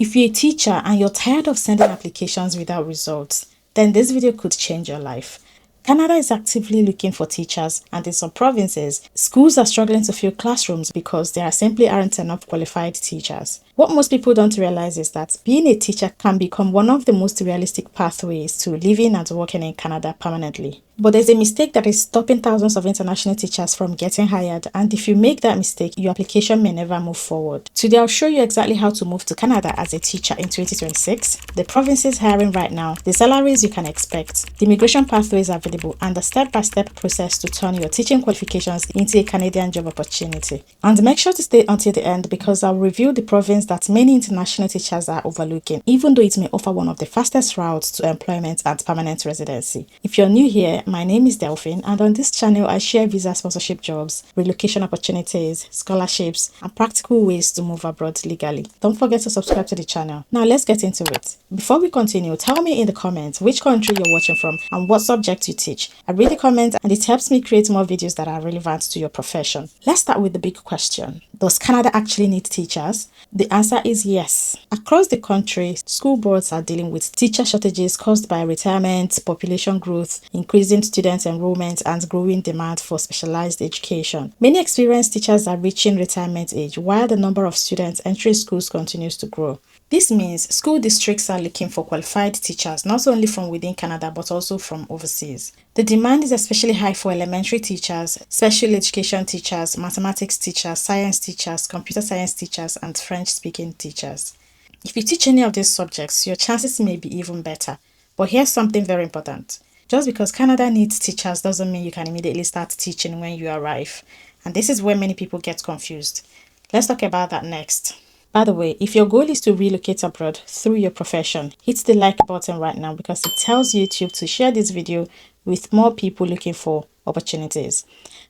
If you're a teacher and you're tired of sending applications without results, then this video could change your life. Canada is actively looking for teachers, and in some provinces, schools are struggling to fill classrooms because there simply aren't enough qualified teachers. What most people don't realize is that being a teacher can become one of the most realistic pathways to living and working in Canada permanently. But there's a mistake that is stopping thousands of international teachers from getting hired, and if you make that mistake, your application may never move forward. Today, I'll show you exactly how to move to Canada as a teacher in 2026, the provinces hiring right now, the salaries you can expect, the immigration pathways available, and the step-by-step process to turn your teaching qualifications into a Canadian job opportunity. And make sure to stay until the end because I'll reveal the province that many international teachers are overlooking, even though it may offer one of the fastest routes to employment and permanent residency. If you're new here, my name is Delphine, and on this channel I share visa sponsorship jobs, relocation opportunities, scholarships, and practical ways to move abroad legally. Don't forget to subscribe to the channel. Now let's get into it. Before we continue, tell me in the comments which country you're watching from and what subject you teach. I read the comments and it helps me create more videos that are relevant to your profession. Let's start with the big question. Does Canada actually need teachers? The answer is yes. Across the country, school boards are dealing with teacher shortages caused by retirement, population growth, increasing student enrollment, and growing demand for specialized education. Many experienced teachers are reaching retirement age while the number of students entering schools continues to grow. This means school districts are looking for qualified teachers not only from within Canada but also from overseas. The demand is especially high for elementary teachers, special education teachers, mathematics teachers, science teachers, computer science teachers, and French-speaking teachers. If you teach any of these subjects, your chances may be even better. But here's something very important. Just because Canada needs teachers doesn't mean you can immediately start teaching when you arrive. And this is where many people get confused. Let's talk about that next. By the way, if your goal is to relocate abroad through your profession, hit the like button right now because it tells YouTube to share this video with more people looking for opportunities.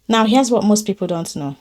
Now, here's what most people don't know.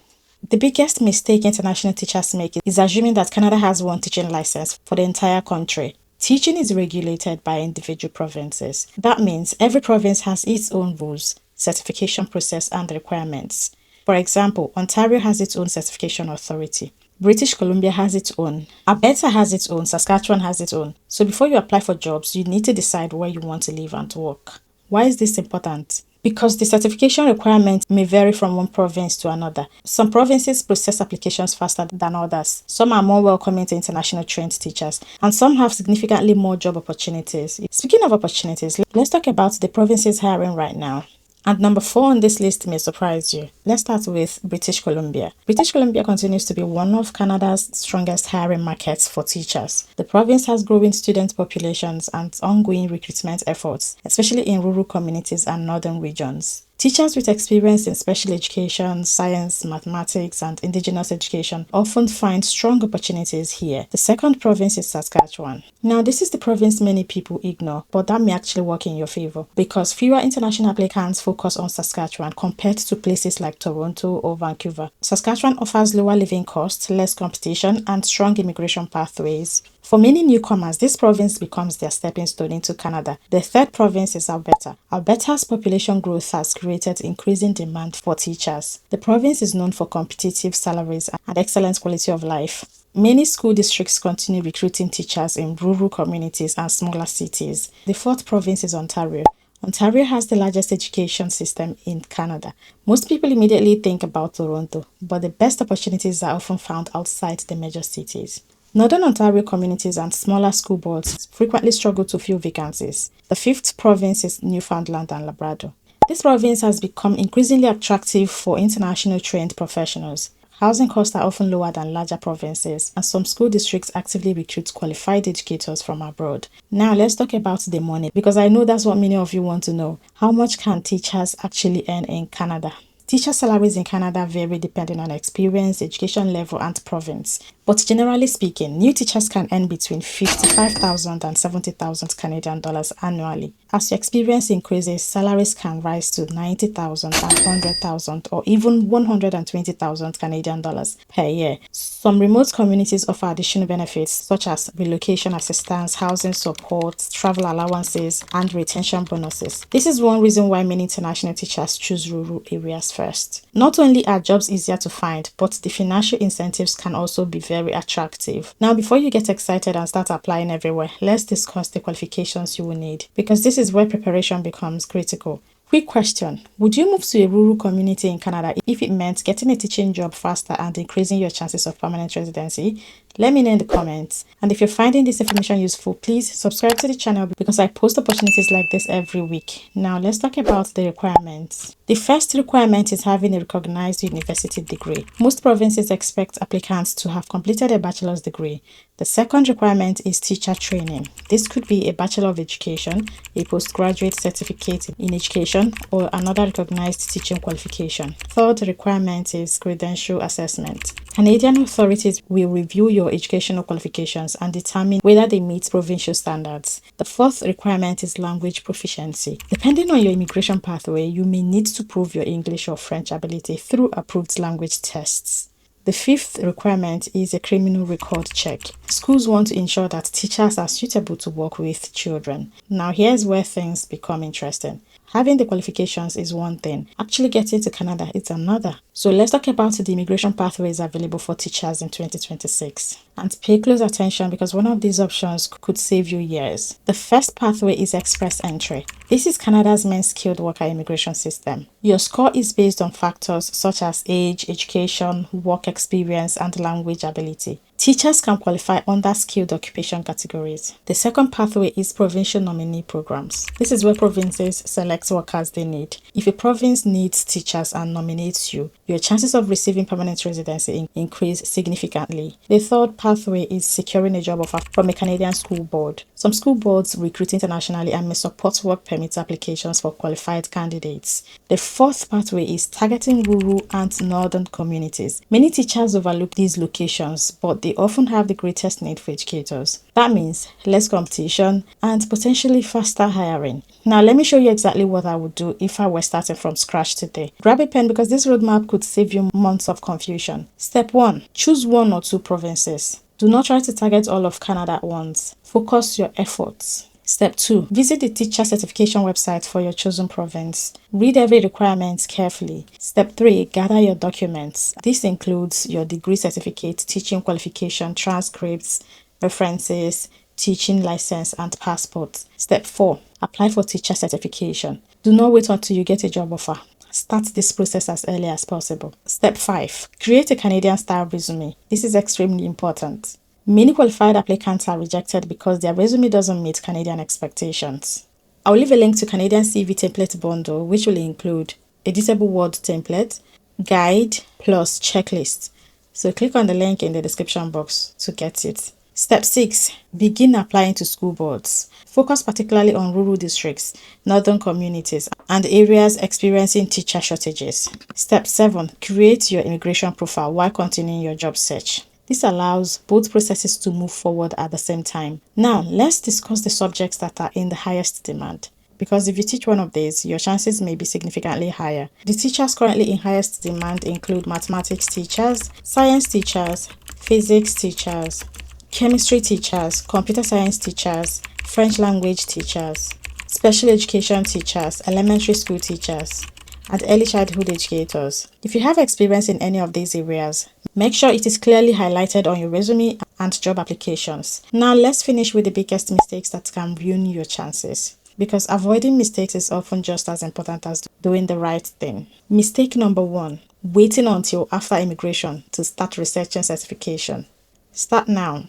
The biggest mistake international teachers make is assuming that Canada has one teaching license for the entire country. Teaching is regulated by individual provinces. That means every province has its own rules, certification process, and requirements. For example, Ontario has its own certification authority. British Columbia has its own. Alberta has its own. Saskatchewan has its own. So before you apply for jobs, you need to decide where you want to live and work. Why is this important? Because the certification requirements may vary from one province to another. Some provinces process applications faster than others. Some are more welcoming to international trained teachers, and some have significantly more job opportunities. Speaking of opportunities, let's talk about the provinces hiring right now. And number 4 on this list may surprise you. Let's start with British Columbia. British Columbia continues to be one of Canada's strongest hiring markets for teachers. The province has growing student populations and ongoing recruitment efforts, especially in rural communities and northern regions. Teachers with experience in special education, science, mathematics, and indigenous education often find strong opportunities here. The second province is Saskatchewan. Now, this is the province many people ignore, but that may actually work in your favor because fewer international applicants focus on Saskatchewan compared to places like Toronto or Vancouver. Saskatchewan offers lower living costs, less competition, and strong immigration pathways. For many newcomers, this province becomes their stepping stone into Canada. The third province is Alberta. Alberta's population growth has created increasing demand for teachers. The province is known for competitive salaries and excellent quality of life. Many school districts continue recruiting teachers in rural communities and smaller cities. The fourth province is Ontario. Ontario has the largest education system in Canada. Most people immediately think about Toronto, but the best opportunities are often found outside the major cities. Northern Ontario communities and smaller school boards frequently struggle to fill vacancies. The fifth province is Newfoundland and Labrador. This province has become increasingly attractive for international trained professionals. Housing costs are often lower than larger provinces, and some school districts actively recruit qualified educators from abroad. Now let's talk about the money, because I know that's what many of you want to know. How much can teachers actually earn in Canada? Teacher salaries in Canada vary depending on experience, education level, and province. But generally speaking, new teachers can earn between 55,000 and 70,000 Canadian dollars annually. As your experience increases, salaries can rise to 90,000 and 100,000 or even 120,000 Canadian dollars per year. Some remote communities offer additional benefits such as relocation assistance, housing support, travel allowances, and retention bonuses. This is one reason why many international teachers choose rural areas first. Not only are jobs easier to find, but the financial incentives can also be very very attractive. Now, before you get excited and start applying everywhere, let's discuss the qualifications you will need, because this is where preparation becomes critical. Quick question. Would you move to a rural community in Canada if it meant getting a teaching job faster and increasing your chances of permanent residency? Let me know in the comments. And if you're finding this information useful, please subscribe to the channel because I post opportunities like this every week. Now let's talk about the requirements. The first requirement is having a recognized university degree. Most provinces expect applicants to have completed a bachelor's degree. The second requirement is teacher training. This could be a Bachelor of Education, a postgraduate certificate in education, or another recognized teaching qualification. Third requirement is credential assessment. Canadian authorities will review your educational qualifications and determine whether they meet provincial standards. The fourth requirement is language proficiency. Depending on your immigration pathway, you may need to prove your English or French ability through approved language tests. The fifth requirement is a criminal record check. Schools want to ensure that teachers are suitable to work with children. Now here's where things become interesting. Having the qualifications is one thing. Actually getting to Canada is another. So let's talk about the immigration pathways available for teachers in 2026. And pay close attention because one of these options could save you years. The first pathway is express entry. This is Canada's main skilled worker immigration system. Your score is based on factors such as age, education, work experience, and language ability. Teachers can qualify under skilled occupation categories. The second pathway is provincial nominee programs. This is where provinces select workers they need. If a province needs teachers and nominates you, your chances of receiving permanent residency increase significantly. The third pathway is securing a job offer from a Canadian school board. Some school boards recruit internationally and may support work permit applications for qualified candidates. The fourth pathway is targeting rural and northern communities. Many teachers overlook these locations, but they often have the greatest need for educators. That means less competition and potentially faster hiring. Now let me show you exactly what I would do if I were starting from scratch today. Grab a pen because this roadmap could save you months of confusion. Step 1. Choose one or two provinces. Do not try to target all of Canada at once. Focus your efforts. Step 2. Visit the teacher certification website for your chosen province. Read every requirement carefully. Step 3. Gather your documents. This includes your degree certificate, teaching qualification, transcripts, references, teaching license, and passport. Step 4. Apply for teacher certification. Do not wait until you get a job offer. Start this process as early as possible. Step 5. Create a Canadian style resume. This is extremely important. Many qualified applicants are rejected because their resume doesn't meet Canadian expectations. I'll leave a link to Canadian CV template bundle, which will include editable Word template, guide, plus checklist. So click on the link in the description box to get it. Step 6. Begin applying to school boards. Focus particularly on rural districts, northern communities, and areas experiencing teacher shortages. Step 7. Create your immigration profile while continuing your job search. This allows both processes to move forward at the same time. Now, let's discuss the subjects that are in the highest demand. Because if you teach one of these, your chances may be significantly higher. The teachers currently in highest demand include mathematics teachers, science teachers, physics teachers, chemistry teachers, computer science teachers, French language teachers, special education teachers, elementary school teachers, and early childhood educators. If you have experience in any of these areas, make sure it is clearly highlighted on your resume and job applications. Now let's finish with the biggest mistakes that can ruin your chances. Because avoiding mistakes is often just as important as doing the right thing. Mistake number 1. Waiting until after immigration to start researching certification. Start now.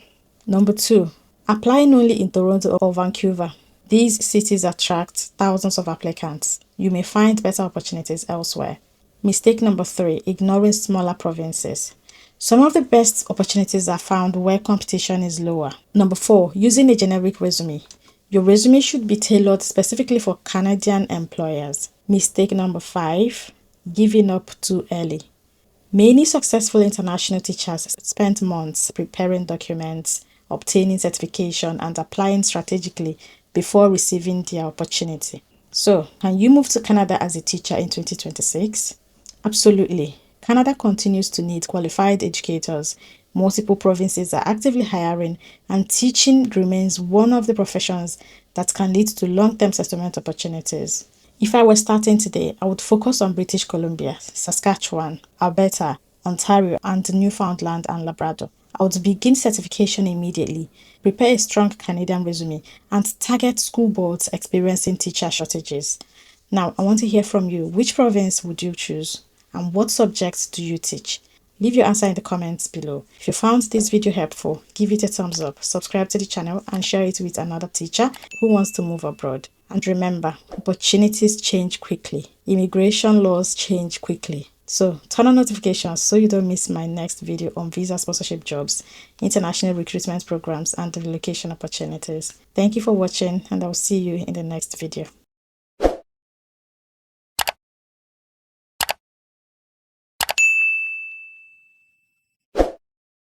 Number 2. Applying only in Toronto or Vancouver. These cities attract thousands of applicants. You may find better opportunities elsewhere. Mistake number 3. Ignoring smaller provinces. Some of the best opportunities are found where competition is lower. Number 4. Using a generic resume. Your resume should be tailored specifically for Canadian employers. Mistake number 5. Giving up too early. Many successful international teachers spent months preparing documents, obtaining certification, and applying strategically before receiving their opportunity. So, can you move to Canada as a teacher in 2026? Absolutely. Canada continues to need qualified educators. Multiple provinces are actively hiring, and teaching remains one of the professions that can lead to long-term settlement opportunities. If I were starting today, I would focus on British Columbia, Saskatchewan, Alberta, Ontario, and Newfoundland and Labrador. I would begin certification immediately, prepare a strong Canadian resume, and target school boards experiencing teacher shortages. Now, I want to hear from you. Which province would you choose? And what subjects do you teach? Leave your answer in the comments below. If you found this video helpful, give it a thumbs up, subscribe to the channel, and share it with another teacher who wants to move abroad. And remember, opportunities change quickly. Immigration laws change quickly. So turn on notifications so you don't miss my next video on visa sponsorship jobs, international recruitment programs, and relocation opportunities. Thank you for watching, and I'll see you in the next video.